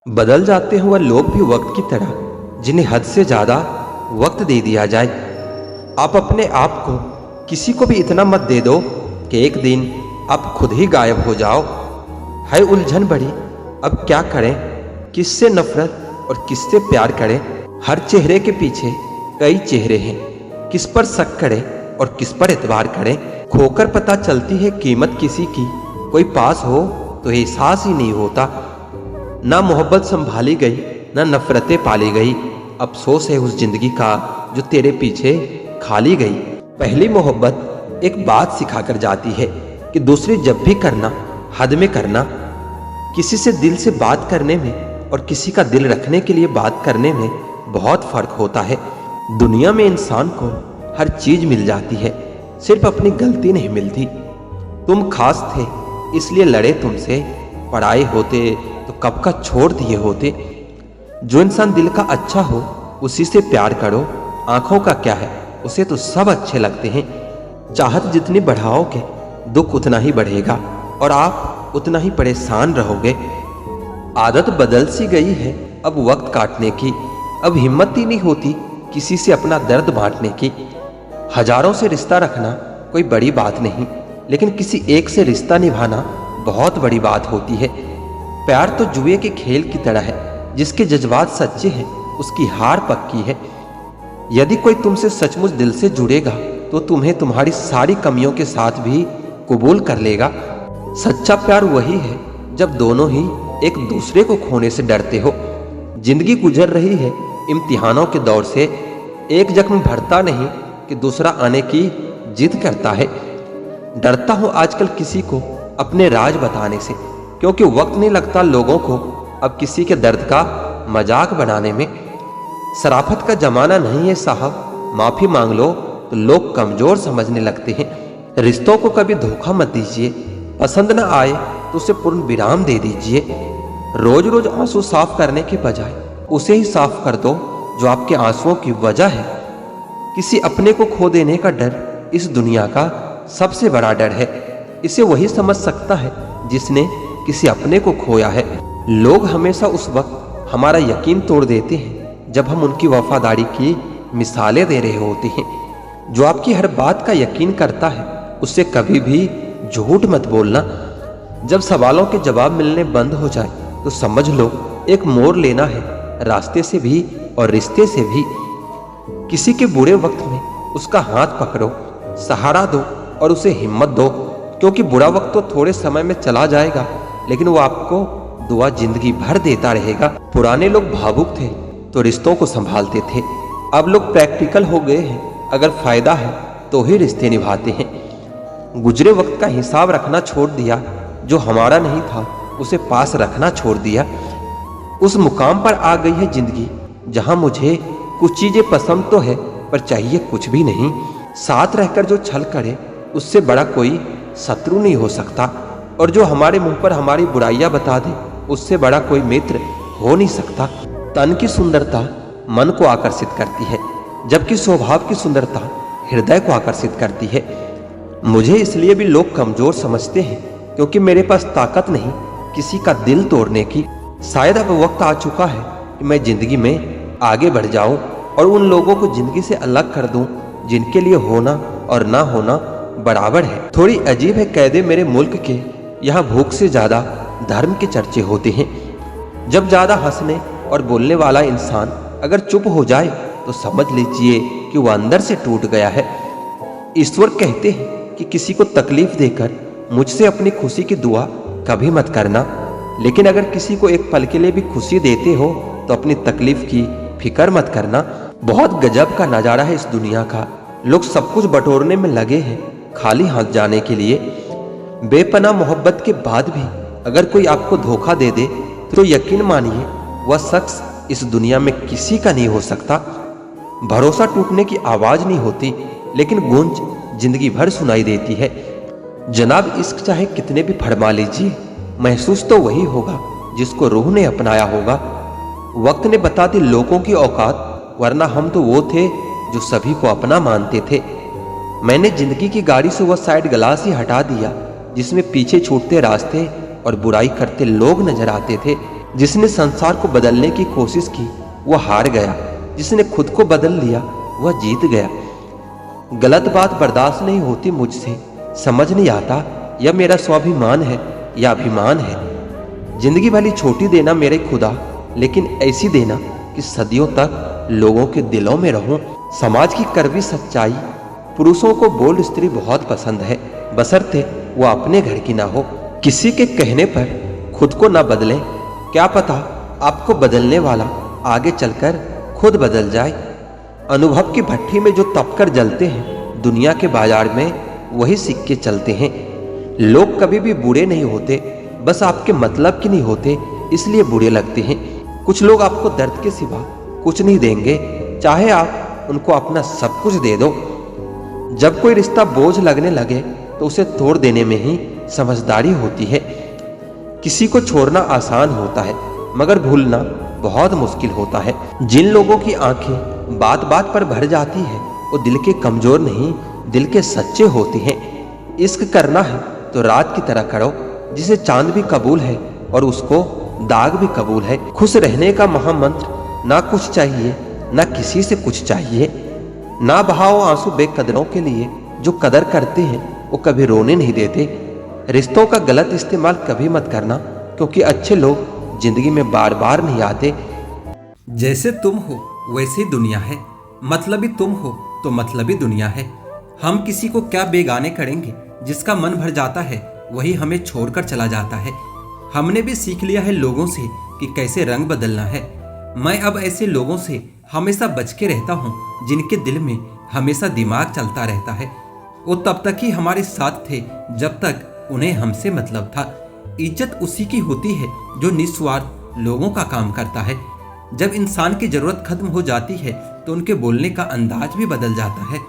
बदल जाते हैं वह लोग भी वक्त की तरह जिन्हें हद से ज्यादा वक्त दे दिया जाए। आप अपने आप को किसी को भी इतना मत दे दो कि एक दिन आप खुद ही गायब हो जाओ। है उलझन बड़ी, अब क्या करें, किससे नफरत और किससे प्यार करें। हर चेहरे के पीछे कई चेहरे हैं, किस पर शक करें और किस पर एतबार करें। खोकर पता चलती है कीमत किसी की, कोई पास हो तो एहसास ही नहीं होता। ना मोहब्बत संभाली गई, ना नफरतें पाली गई। अफसोस है उस जिंदगी का जो तेरे पीछे खाली गई। पहली मोहब्बत एक बात सिखा कर जाती है कि दूसरी जब भी करना हद में करना। किसी से दिल से बात करने में और किसी का दिल रखने के लिए बात करने में बहुत फर्क होता है। दुनिया में इंसान को हर चीज मिल जाती है, सिर्फ अपनी गलती नहीं मिलती। तुम खास थे इसलिए लड़े तुमसे, पराए होते तो कब का छोड़ दिए होते। जो इंसान दिल का अच्छा हो उसी से प्यार करो। आंखों का क्या है, उसे तो सब अच्छे लगते हैं। चाहत जितनी बढ़ाओगे दुख उतना ही बढ़ेगा और आप उतना ही परेशान रहोगे। आदत बदल सी गई है अब वक्त काटने की, अब हिम्मत ही नहीं होती किसी से अपना दर्द बांटने की। हजारों से रिश्ता रखना कोई बड़ी बात नहीं, लेकिन किसी एक से रिश्ता निभाना बहुत बड़ी बात होती है। प्यार तो जुए के खेल की तरह है, जिसके जज्बात सच्चे हैं उसकी हार पक्की है। यदि कोई तुमसे सचमुच दिल से जुड़ेगा तो तुम्हें तुम्हारी सारी कमियों के साथ भी कबूल कर लेगा। सच्चा प्यार वही है जब दोनों ही एक दूसरे को खोने से डरते हो। जिंदगी गुजर रही है इम्तिहानों के दौर से, एक जख्म भरता नहीं कि दूसरा आने की जिद करता है। डरता हूं आजकल किसी को अपने राज बताने से, क्योंकि वक्त नहीं लगता लोगों को अब किसी के दर्द का मजाक बनाने में। शराफत का जमाना नहीं है साहब, माफी मांग लो तो लोग कमजोर समझने लगते हैं। रिश्तों को कभी धोखा मत दीजिए, पसंद ना आए तो उसे पूर्ण विराम दे दीजिए। रोज रोज आंसू साफ करने के बजाय उसे ही साफ कर दो जो आपके आंसुओं की वजह है। किसी अपने को खो देने का डर इस दुनिया का सबसे बड़ा डर है। इसे वही समझ सकता है जिसने किसी अपने को खोया है। लोग हमेशा उस वक्त हमारा यकीन तोड़ देते हैं जब हम उनकी वफादारी की मिसालें दे रहे होते हैं। जो आपकी हर बात का यकीन करता है उससे कभी भी झूठ मत बोलना। जब सवालों के जवाब मिलने बंद हो जाए तो समझ लो एक मोड़ लेना है, रास्ते से भी और रिश्ते से भी। किसी के बुरे वक्त में उसका हाथ पकड़ो, सहारा दो और उसे हिम्मत दो, क्योंकि बुरा वक्त तो थोड़े समय में चला जाएगा लेकिन वो आपको दुआ जिंदगी भर देता रहेगा। पुराने लोग भावुक थे तो रिश्तों को संभालते थे, अब लोग प्रैक्टिकल हो गए हैं। अगर फायदा है तो ही रिश्ते निभाते हैं। गुजरे वक्त का हिसाब रखना छोड़ दिया, जो हमारा नहीं था उसे पास रखना छोड़ दिया। उस मुकाम पर आ गई है जिंदगी जहां मुझे कुछ चीजें पसंद तो है पर चाहिए कुछ भी नहीं। साथ रहकर जो छल करे उससे बड़ा कोई शत्रु नहीं हो सकता, और जो हमारे मुंह पर हमारी बुराइयां बता दे उससे बड़ा कोई मित्र हो नहीं सकता। तन की सुंदरता मन को आकर्षित करती है, जबकि स्वभाव की सुंदरता हृदय को आकर्षित करती है। मुझे इसलिए भी लोग कमजोर समझते हैं क्योंकि मेरे पास ताकत नहीं किसी का दिल तोड़ने की। शायद अब वक्त आ चुका है कि मैं जिंदगी में आगे बढ़ जाऊं और उन लोगों को जिंदगी से अलग कर दूं जिनके लिए होना और ना होना बराबर है। थोड़ी अजीब है कैदे मेरे मुल्क के, यहाँ भूख से ज्यादा धर्म के चर्चे होते हैं। जब ज्यादा हंसने और बोलने वाला इंसान अगर चुप हो जाए तो समझ लीजिए कि वह अंदर से टूट गया है। ईश्वर कहते हैं कि किसी को तकलीफ देकर मुझसे अपनी खुशी की दुआ कभी मत करना, लेकिन अगर किसी को एक पल के लिए भी खुशी देते हो तो अपनी तकलीफ की फिक्र मत करना। बहुत गजब का नजारा है इस दुनिया का, लोग सब कुछ बटोरने में लगे हैं खाली हाथ जाने के लिए। बेपनाह मोहब्बत के बाद भी अगर कोई आपको धोखा दे दे तो यकीन मानिए वह शख्स इस दुनिया में किसी का नहीं हो सकता। भरोसा टूटने की आवाज नहीं होती, लेकिन गूंज जिंदगी भर सुनाई देती है। जनाब इश्क चाहे कितने भी फरमा लीजिए, महसूस तो वही होगा जिसको रूह ने अपनाया होगा। वक्त ने बता दी लोगों की औकात, वरना हम तो वो थे जो सभी को अपना मानते थे। मैंने जिंदगी की गाड़ी से वह साइड ग्लास ही हटा दिया जिसमें पीछे छूटते रास्ते और बुराई करते लोग नजर आते थे। जिसने संसार को बदलने की कोशिश की वह हार गया, जिसने खुद को बदल लिया वह जीत गया। गलत बात बर्दाश्त नहीं होती मुझसे, समझ नहीं आता यह मेरा स्वाभिमान है या अभिमान है। जिंदगी भली छोटी देना मेरे खुदा, लेकिन ऐसी देना कि सदियों तक लोगों के दिलों में रहूं। समाज की कड़वी सच्चाई, पुरुषों को बोल्ड स्त्री बहुत पसंद है, बशर्ते वो अपने घर की ना हो। किसी के कहने पर खुद को ना बदलें, क्या पता आपको बदलने वाला आगे चलकर खुद बदल जाए। अनुभव की भट्टी में जो तपकर जलते हैं, दुनिया के बाजार में वही सिक्के चलते हैं। लोग कभी भी बुरे नहीं होते, बस आपके मतलब के नहीं होते, इसलिए बुरे लगते हैं। कुछ लोग आपको दर्द के सिवा कुछ नहीं देंगे, चाहे आप उनको अपना सब कुछ दे दो। जब कोई रिश्ता बोझ लगने लगे तो उसे तोड़ देने में ही समझदारी होती है। किसी को छोड़ना आसान होता है, मगर भूलना बहुत मुश्किल होता है। जिन लोगों की आंखें बात बात पर भर जाती है वो दिल के कमजोर नहीं, दिल के सच्चे होते हैं। इश्क करना है तो रात की तरह करो, जिसे चांद भी कबूल है और उसको दाग भी कबूल है। खुश रहने का महामंत्र, ना कुछ चाहिए ना किसी से कुछ चाहिए। ना बहाओ आंसू बेकदरों के लिए, जो कदर करते हैं वो कभी रोने नहीं देते। रिश्तों का गलत इस्तेमाल कभी मत करना, क्योंकि अच्छे लोग जिंदगी में बार बार नहीं आते। जैसे तुम हो वैसे ही दुनिया है, मतलबी तुम हो तो मतलबी दुनिया है। हम किसी को क्या बेगाने करेंगे, जिसका मन भर जाता है वही हमें छोड़कर चला जाता है। हमने भी सीख लिया है लोगों से कि कैसे रंग बदलना है। मैं अब ऐसे लोगों से हमेशा बच के रहता हूँ जिनके दिल में हमेशा दिमाग चलता रहता है। वो तब तक ही हमारे साथ थे जब तक उन्हें हमसे मतलब था। इज्जत उसी की होती है जो निस्वार्थ लोगों का काम करता है। जब इंसान की जरूरत खत्म हो जाती है तो उनके बोलने का अंदाज भी बदल जाता है।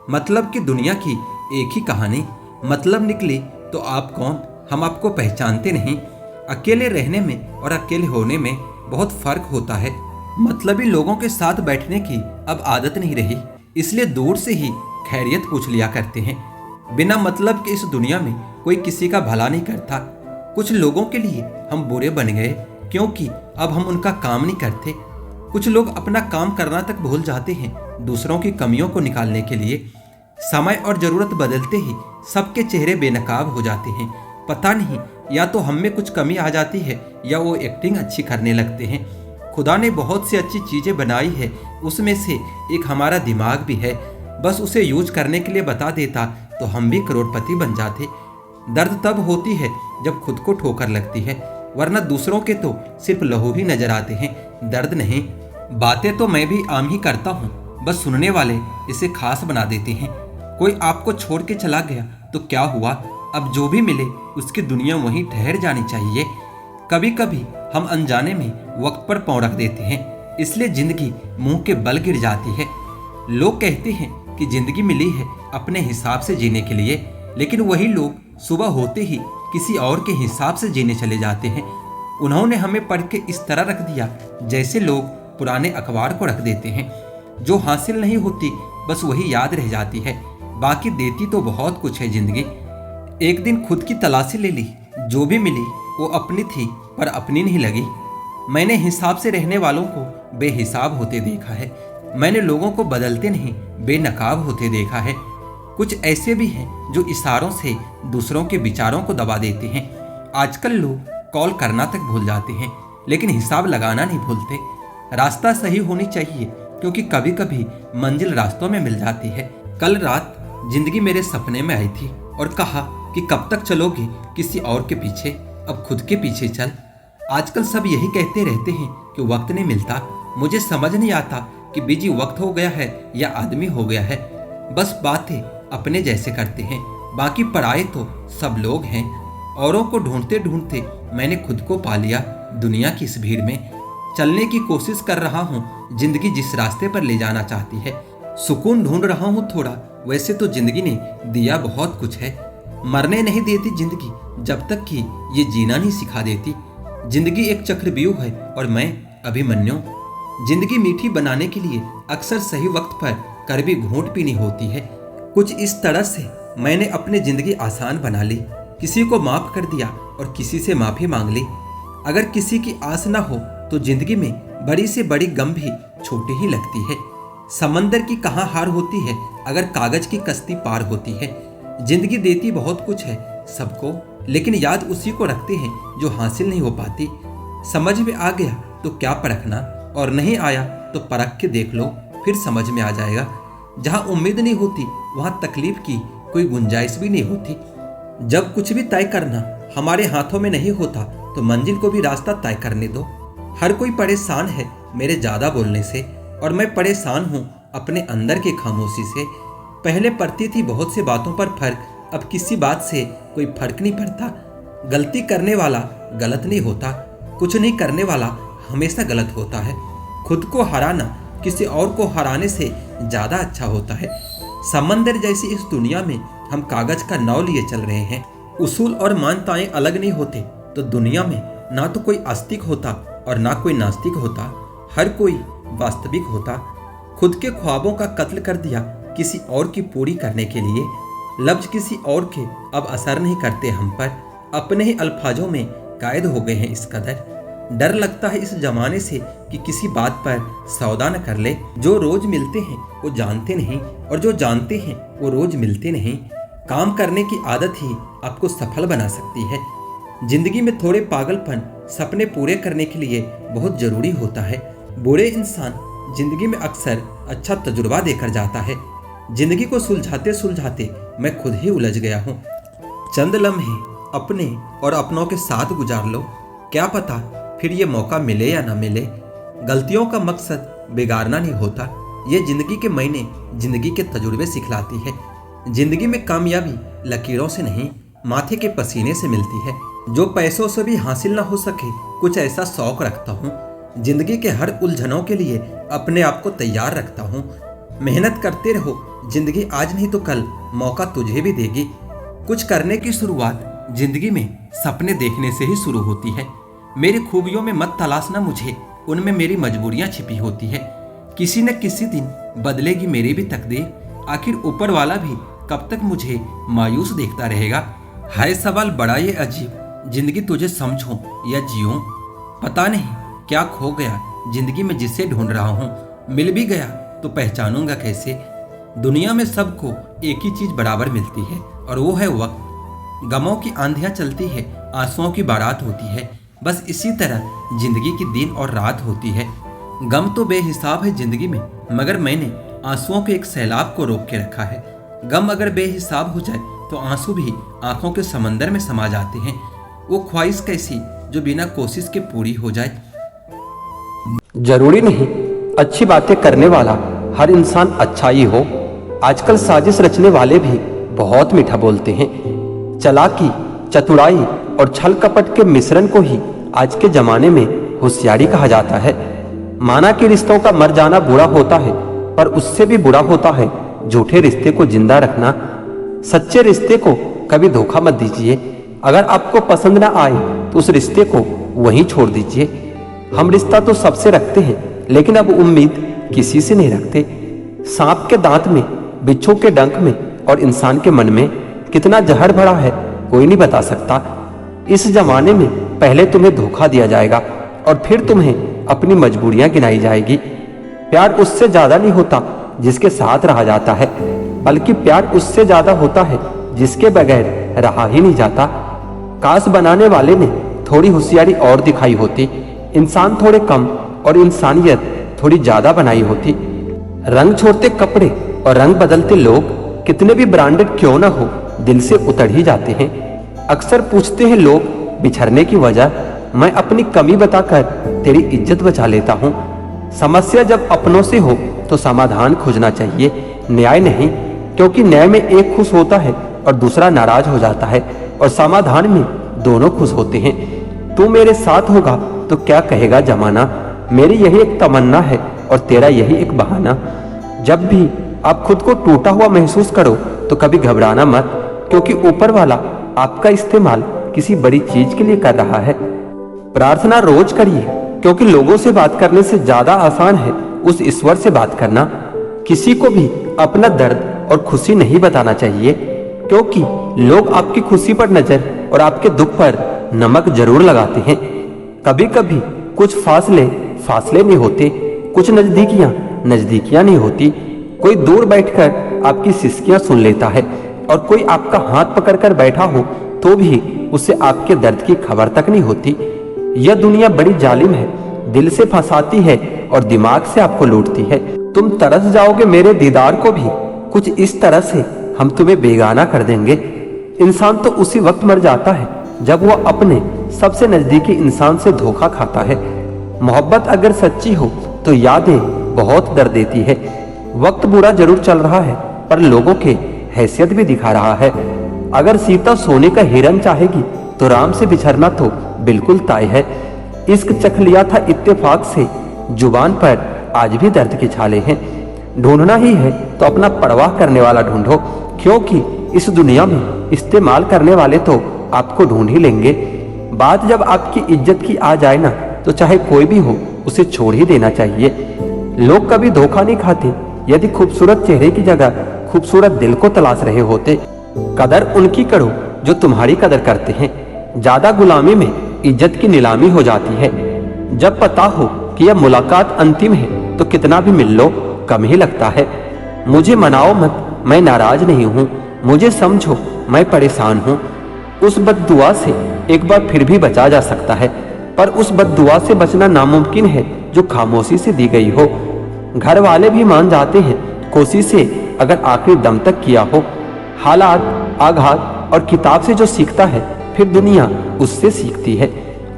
मतलब की दुनिया की एक ही कहानी, मतलब निकली तो आप कौन, हम आपको पहचानते नहीं। अकेले रहने में और अकेले होने में बहुत फर्क होता है। मतलबी लोगों के साथ बैठने की अब आदत नहीं रही, इसलिए दूर से ही खैरियत पूछ लिया करते हैं। बिना मतलब के इस दुनिया में कोई किसी का भला नहीं करता। कुछ लोगों के लिए हम बुरे बन गए क्योंकि अब हम उनका काम नहीं करते। कुछ लोग अपना काम करना तक भूल जाते हैं दूसरों की कमियों को निकालने के लिए। समय और जरूरत बदलते ही सबके चेहरे बेनकाब हो जाते हैं। पता नहीं, या तो हम में कुछ कमी आ जाती है या वो एक्टिंग अच्छी करने लगते हैं। खुदा ने बहुत सी अच्छी चीजें बनाई है, उसमें से एक हमारा दिमाग भी है। बस उसे यूज करने के लिए बता देता तो हम भी करोड़पति बन जाते। दर्द तब होती है जब खुद को ठोकर लगती है, वरना दूसरों के तो सिर्फ लहू ही नजर आते हैं, दर्द नहीं। बातें तो मैं भी आम ही करता हूँ, बस सुनने वाले इसे खास बना देते हैं। कोई आपको छोड़ के चला गया तो क्या हुआ, अब जो भी मिले उसकी दुनिया वहीं ठहर जानी चाहिए। कभी कभी हम अनजाने में वक्त पर पाँव रख देते हैं, इसलिए जिंदगी मुंह के बल गिर जाती है। लोग कहते हैं कि जिंदगी मिली है अपने हिसाब से जीने के लिए, लेकिन वही लोग सुबह होते ही किसी और के हिसाब से जीने चले जाते हैं। उन्होंने हमें पढ़ के इस तरह रख दिया जैसे लोग पुराने अखबार को रख देते हैं। जो हासिल नहीं होती बस वही याद रह जाती है, बाकी देती तो बहुत कुछ है जिंदगी। एक दिन खुद की तलाशी ले ली, जो भी मिली वो अपनी थी पर अपनी नहीं लगी। मैंने हिसाब से रहने वालों को बेहिसाब होते देखा है। मैंने लोगों को बदलते नहीं बेनकाब होते देखा है। कुछ ऐसे भी हैं जो इशारों से दूसरों के विचारों को दबा देते हैं। आजकल लोग कॉल करना तक भूल जाते हैं, लेकिन हिसाब लगाना नहीं भूलते। रास्ता सही होनी चाहिए, क्योंकि कभी कभी मंजिल रास्तों में मिल जाती है। कल रात जिंदगी मेरे सपने में आई थी और कहा कि कब तक चलोगे किसी और के पीछे, अब खुद के पीछे चल। आजकल सब यही कहते रहते हैं कि वक्त नहीं मिलता। मुझे समझ नहीं आता कि बिजी वक्त हो गया है या आदमी हो गया है। बस बातें अपने जैसे करते हैं, बाकी पराए तो सब लोग हैं। औरों को ढूंढते ढूंढते मैंने खुद को पा लिया दुनिया की इस भीड़ में। चलने की कोशिश कर रहा हूँ जिंदगी जिस रास्ते पर ले जाना चाहती है। सुकून ढूंढ रहा हूँ थोड़ा, वैसे तो जिंदगी ने दिया बहुत कुछ है। मरने नहीं देती जिंदगी जब तक कि ये जीना नहीं सिखा देती। जिंदगी एक चक्रव्यूह है और मैं अभिमन्यु। जिंदगी मीठी बनाने के लिए अक्सर सही वक्त पर कड़वी घूंट पीनी होती है। कुछ इस तरह से मैंने अपनी जिंदगी आसान बना ली, किसी को माफ कर दिया और किसी से माफी मांग ली। अगर किसी की आस ना हो तो जिंदगी में बड़ी से बड़ी गम भी छोटी ही लगती है। समंदर की कहाँ हार होती है अगर कागज की कश्ती पार होती है। जिंदगी देती बहुत कुछ है सबको, लेकिन याद उसी को रखते हैं जो हासिल नहीं हो पाती। समझ में आ गया तो क्या परखना, और नहीं आया तो परख के देख लो, फिर समझ में आ जाएगा। जहाँ उम्मीद नहीं होती वहाँ तकलीफ की कोई गुंजाइश भी नहीं होती। जब कुछ भी तय करना हमारे हाथों में नहीं होता तो मंजिल को भी रास्ता तय करने दो। हर कोई परेशान है मेरे ज्यादा बोलने से, और मैं परेशान हूँ अपने अंदर की खामोशी से। पहले पड़ती थी बहुत सी बातों पर फर्क, अब किसी बात से कोई फर्क नहीं पड़ता। गलती करने वाला गलत नहीं होता, कुछ नहीं करने वाला हमेशा गलत होता है। खुद को हराना किसी और को हराने से ज्यादा अच्छा होता है। समंदर जैसी इस दुनिया में हम कागज का नाव लिए चल रहे हैं। उसूल और मान्यताएं अलग नहीं होते तो दुनिया में ना तो कोई आस्तिक होता और ना कोई नास्तिक होता, हर कोई वास्तविक होता। खुद के ख्वाबों का कत्ल कर दिया किसी और की पूरी करने के लिए। लफ्ज किसी और के अब असर नहीं करते हम पर, अपने ही अल्फाजों में कैद हो गए हैं इस कदर। डर लगता है इस जमाने से कि किसी बात पर सौदा न कर ले। जो रोज मिलते हैं वो जानते नहीं, और जो जानते हैं वो रोज मिलते नहीं। काम करने की आदत ही आपको सफल बना सकती है। जिंदगी में थोड़े पागलपन सपने पूरे करने के लिए बहुत जरूरी होता है। बुरे इंसान जिंदगी में अक्सर अच्छा तजुर्बा देकर जाता है। जिंदगी को सुलझाते सुलझाते मैं खुद ही उलझ गया हूँ। चंद लम्हे अपने और अपनों के साथ गुजार लो, क्या पता फिर ये मौका मिले या ना मिले। गलतियों का मकसद बिगाड़ना नहीं होता, ये जिंदगी के महीने जिंदगी के तजुर्बे सिखलाती है। जिंदगी में कामयाबी लकीरों से नहीं, माथे के पसीने से मिलती है। जो पैसों से भी हासिल ना हो सके, कुछ ऐसा शौक रखता हूँ। जिंदगी के हर उलझनों के लिए अपने आप को तैयार रखता हूँ। मेहनत करते रहो, जिंदगी आज नहीं तो कल मौका तुझे भी देगी। कुछ करने की शुरुआत जिंदगी में सपने देखने से ही शुरू होती है। मेरी खूबियों में मत तलाशना मुझे, उनमें मेरी मजबूरियां छिपी होती है। किसी न किसी दिन बदलेगी मेरी भी तकदीर, आखिर ऊपर वाला भी कब तक मुझे मायूस देखता रहेगा। है सवाल बड़ा ये अजीब, जिंदगी तुझे समझूं या जीऊं। पता नहीं क्या खो गया जिंदगी में जिसे ढूंढ रहा हूँ। मिल भी गया तो पहचानूंगा कैसे। दुनिया में सबको एक ही चीज बराबर मिलती है और वो है वक्त। गमों की आंधियां चलती है, आंसुओं की बारात होती है। बस इसी तरह जिंदगी की दिन और रात होती है। गम तो बेहिसाब है जिंदगी में, मगर मैंने आंसुओं के एक सैलाब को रोक के रखा है। गम अगर बेहिसाब हो जाए तो आंसू भी आंखों के समंदर में समा जाते हैं। वो ख्वाहिश कैसी जो बिना कोशिश के पूरी हो जाए। जरूरी नहीं अच्छी बातें करने वाला हर इंसान अच्छा ही हो। आजकल साजिश रचने वाले भी बहुत मीठा बोलते हैं। चालाकी, चतुराई और छल कपट के मिश्रण को ही आज के जमाने में होशियारी कहा जाता है। माना कि रिश्तों का मर जाना बुरा होता है, पर उससे भी बुरा होता है झूठे रिश्ते को जिंदा रखना। सच्चे रिश्ते को कभी धोखा मत दीजिए। अगर आपको पसंद ना आए तो उस रिश्ते को वहीं छोड़ दीजिए। हम रिश्ता तो सबसे रखते हैं, लेकिन अब उम्मीद किसी से नहीं रखते। सांप के दांत में, बिच्छू के डंक में और इंसान के मन में कितना जहर भरा है कोई नहीं बता सकता। इस जमाने में पहले तुम्हें धोखा दिया जाएगा और फिर तुम्हें अपनी मजबूरियां गिनाई जाएगी। प्यार उससे ज्यादा नहीं होता जिसके साथ रहा जाता है, बल्कि प्यार उससे ज्यादा होता है जिसके बगैर रहा ही नहीं जाता। काश बनाने वाले ने थोड़ी होशियारी और दिखाई होती, इंसान थोड़े कम और इंसानियत थोड़ी ज्यादा बनाई होती। रंग छोड़ते कपड़े और रंग बदलते लोग कितने भी ब्रांडेड क्यों ना हो, दिल से उतर ही जाते हैं। अक्सर पूछते हैं लोग बिछड़ने की वजह, मैं अपनी कमी बताकर तेरी इज्जत बचा लेता हूँ। समस्या जब अपनों से हो तो समाधान खोजना चाहिए, न्याय नहीं, क्योंकि न्याय में एक खुश होता है और दूसरा नाराज हो जाता है, और समाधान में दोनों खुश होते हैं। तू मेरे साथ होगा तो क्या कहेगा जमाना, मेरी यही एक तमन्ना है और तेरा यही एक बहाना। जब भी आप खुद को टूटा हुआ महसूस करो तो कभी घबराना मत, क्योंकि ऊपर वाला आपका इस्तेमाल किसी बड़ी चीज के लिए कर रहा है। प्रार्थना रोज करिए, क्योंकि लोगों से बात करने से ज्यादा आसान है उस ईश्वर से बात करना। किसी को भी अपना दर्द और खुशी नहीं बताना चाहिए, क्योंकि लोग आपकी खुशी पर नजर और आपके दुख पर नमक जरूर लगाते हैं। कभी कभी कुछ फासले फासले नहीं होते, कुछ नजदीकियां नहीं होती। कोई दूर बैठकर आपकी सिसकियां सुन लेता है और कोई आपका हाथ पकड़कर बैठा हो तो भी उसे आपके दर्द की खबर तक नहीं होती। यह दुनिया बड़ी जालिम है, दिल से फंसाती है और दिमाग से आपको लूटती है। तुम तरस जाओगे मेरे दीदार को भी, कुछ इस तरह से हम तुम्हें बेगाना कर देंगे। इंसान तो उसी वक्त मर जाता है जब वो अपने सबसे नजदीकी इंसान से धोखा खाता है। मोहब्बत अगर सच्ची हो तो यादें बहुत दर्द देती है। वक्त बुरा जरूर चल रहा है पर लोगों के हैसियत भी दिखा रहा है। अगर सीता सोने का हिरन चाहेगी तो राम से बिछड़ना तो बिल्कुल तय है। इश्क चख लिया था इत्तेफाक से, जुबान पर आज भी दर्द के छाले हैं। ढूंढना ही है तो अपना परवाह करने वाला ढूंढो, क्योंकि इस दुनिया में इस्तेमाल करने वाले तो आपको ढूंढ ही लेंगे। बात जब आपकी इज्जत की आ जाए ना तो चाहे कोई भी हो उसे छोड़ ही देना चाहिए। लोग कभी धोखा नहीं खाते, यदि खूबसूरत चेहरे की जगह खूबसूरत दिल को तलाश रहे होते। कदर उनकी करो जो तुम्हारी कदर करते हैं। ज्यादा गुलामी में इज्जत की नीलामी हो जाती है। जब पता हो कि यह मुलाकात अंतिम है तो कितना भी मिल लो कम ही लगता है। मुझे मनाओ मत, मैं नाराज नहीं हूँ, मुझे समझो मैं परेशान हूँ। उस बद्दुआ से एक बार फिर भी बचा जा सकता है, पर उस बद्दुआ से बचना नामुमकिन है जो खामोशी से दी गई हो। घर वाले भी मान जाते हैं कोशिश से अगर आखिरी दम तक किया हो। हालात, आघात और किताब से जो सीखता है फिर दुनिया उससे सीखती है।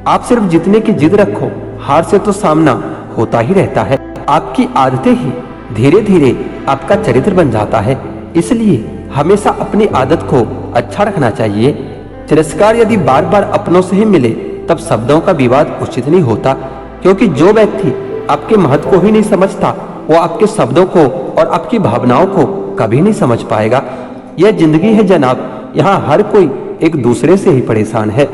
आप सिर्फ जीतने की जिद रखो, हार से तो सामना होता ही रहता है। आपकी आदतें ही धीरे धीरे आपका चरित्र बन जाता है, इसलिए हमेशा अपनी आदत को अच्छा रखना चाहिए। तिरस्कार यदि बार बार अपनों से ही मिले तब शब्दों का विवाद उचित नहीं होता, क्योंकि जो व्यक्ति आपके महत्व को ही नहीं समझता वो आपके शब्दों को और आपकी भावनाओं को कभी नहीं समझ पाएगा। यह जिंदगी है जनाब, यहाँ हर कोई एक दूसरे से ही परेशान है।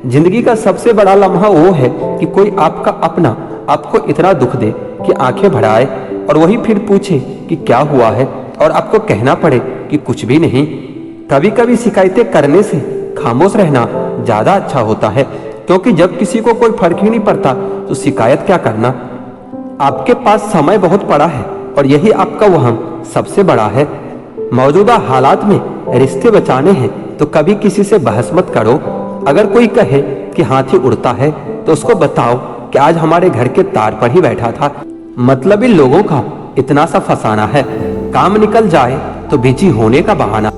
जिंदगी का सबसे बड़ा लम्हा वो है कि कोई आपका अपना आपको इतना दुख दे कि आंखें भर आए और वही फिर पूछे कि क्या हुआ है और आपको कहना पड़े कि कुछ भी नहीं। कभी कभी शिकायतें करने से खामोश रहना ज्यादा अच्छा होता है, क्योंकि जब किसी को कोई फर्क ही नहीं पड़ता तो शिकायत क्या करना। आपके पास समय बहुत पड़ा है और यही आपका वहम सबसे बड़ा है। मौजूदा हालात में रिश्ते बचाने हैं तो कभी किसी से बहस मत करो। अगर कोई कहे कि हाथी उड़ता है तो उसको बताओ कि आज हमारे घर के तार पर ही बैठा था। मतलबी लोगों का इतना सा फसाना है, काम निकल जाए तो बिजी होने का बहाना।